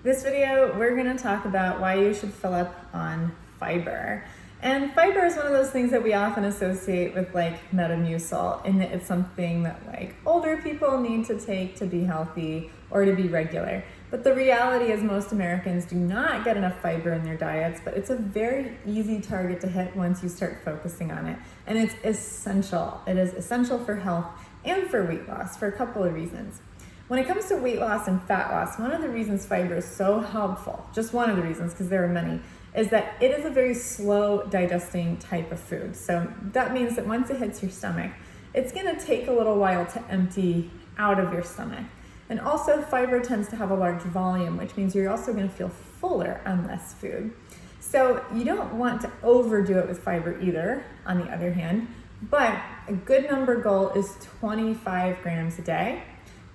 This video, we're going to talk about why you should fill up on fiber. And fiber is one of those things that we often associate with like Metamucil, in that it's something that like older people need to take to be healthy or to be regular. But the reality is most Americans do not get enough fiber in their diets, but it's a very easy target to hit once you start focusing on it. And it's essential. It is essential for health and for weight loss for a couple of reasons. When it comes to weight loss and fat loss, one of the reasons fiber is so helpful, just one of the reasons, because there are many, is that it is a very slow digesting type of food. So that means that once it hits your stomach, it's going to take a little while to empty out of your stomach. And also fiber tends to have a large volume, which means you're also going to feel fuller on less food. So you don't want to overdo it with fiber either, on the other hand, but a good number goal is 25 grams a day.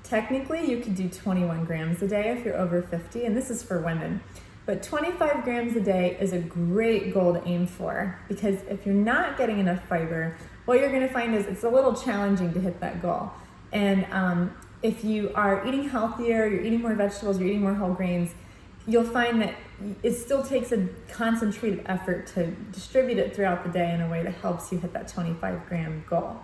Technically, you could do 21 grams a day if you're over 50, and this is for women. But 25 grams a day is a great goal to aim for, because if you're not getting enough fiber, what you're going to find is it's a little challenging to hit that goal. And if you are eating healthier, you're eating more vegetables, you're eating more whole grains, you'll find that it still takes a concentrated effort to distribute it throughout the day in a way that helps you hit that 25 gram goal.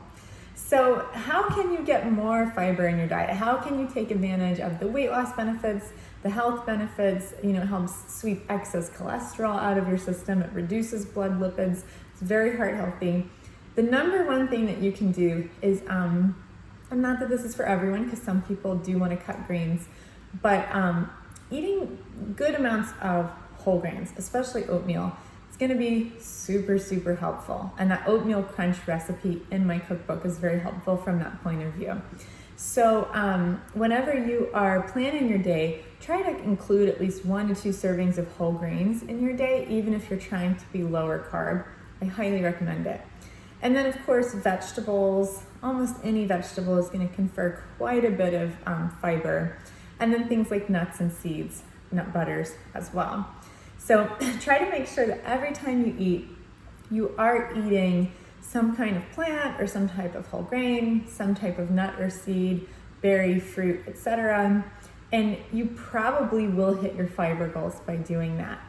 So how can you get more fiber in your diet? How can you take advantage of the weight loss benefits, the health benefits? It helps sweep excess cholesterol out of your system. It reduces blood lipids. It's very heart healthy. The number one thing that you can do is, and not that this is for everyone, because some people do want to cut grains, but eating good amounts of whole grains, especially oatmeal, going to be super, super helpful. And that oatmeal crunch recipe in my cookbook is very helpful from that point of view. So whenever you are planning your day, try to include at least 1 to 2 servings of whole grains in your day, even if you're trying to be lower carb. I highly recommend it. And then of course, vegetables. Almost any vegetable is going to confer quite a bit of fiber. And then things like nuts and seeds, nut butters as well. So try to make sure that every time you eat, you are eating some kind of plant or some type of whole grain, some type of nut or seed, berry, fruit, etc. And you probably will hit your fiber goals by doing that.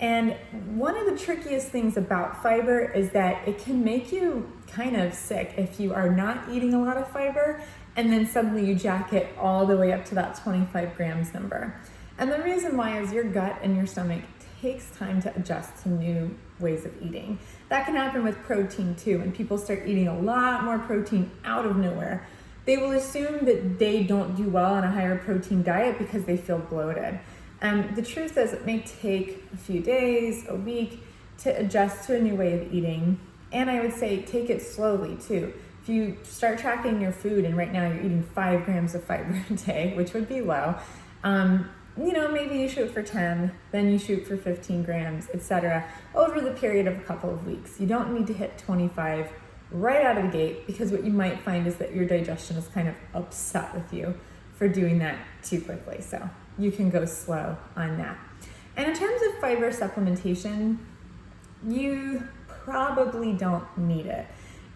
And one of the trickiest things about fiber is that it can make you kind of sick if you are not eating a lot of fiber and then suddenly you jack it all the way up to that 25 grams number. And the reason why is your gut and your stomach takes time to adjust to new ways of eating. That can happen with protein too. When people start eating a lot more protein out of nowhere, they will assume that they don't do well on a higher protein diet because they feel bloated. And the truth is it may take a few days, a week to adjust to a new way of eating. And I would say take it slowly too. If you start tracking your food and right now you're eating 5 grams of fiber a day, which would be low, maybe you shoot for 10, then you shoot for 15 grams, etc. over the period of a couple of weeks. You don't need to hit 25 right out of the gate, because what you might find is that your digestion is kind of upset with you for doing that too quickly. So you can go slow on that. And in terms of fiber supplementation, you probably don't need it.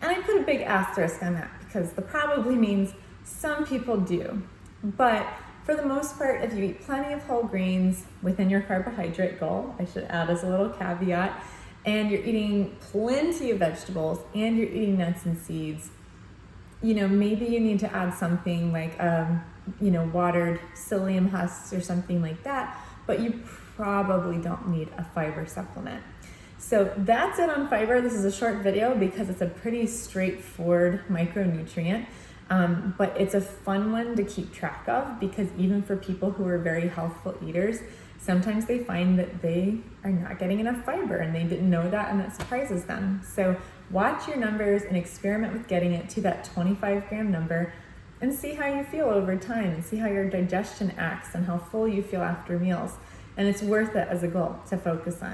And I put a big asterisk on that because the probably means some people do. But for the most part, if you eat plenty of whole grains within your carbohydrate goal, I should add as a little caveat, and you're eating plenty of vegetables and you're eating nuts and seeds, maybe you need to add something like, watered psyllium husks or something like that, but you probably don't need a fiber supplement. So that's it on fiber. This is a short video because it's a pretty straightforward micronutrient. But it's a fun one to keep track of, because even for people who are very healthful eaters, sometimes they find that they are not getting enough fiber and they didn't know that, and that surprises them. So watch your numbers and experiment with getting it to that 25 gram number and see how you feel over time and see how your digestion acts and how full you feel after meals. And it's worth it as a goal to focus on.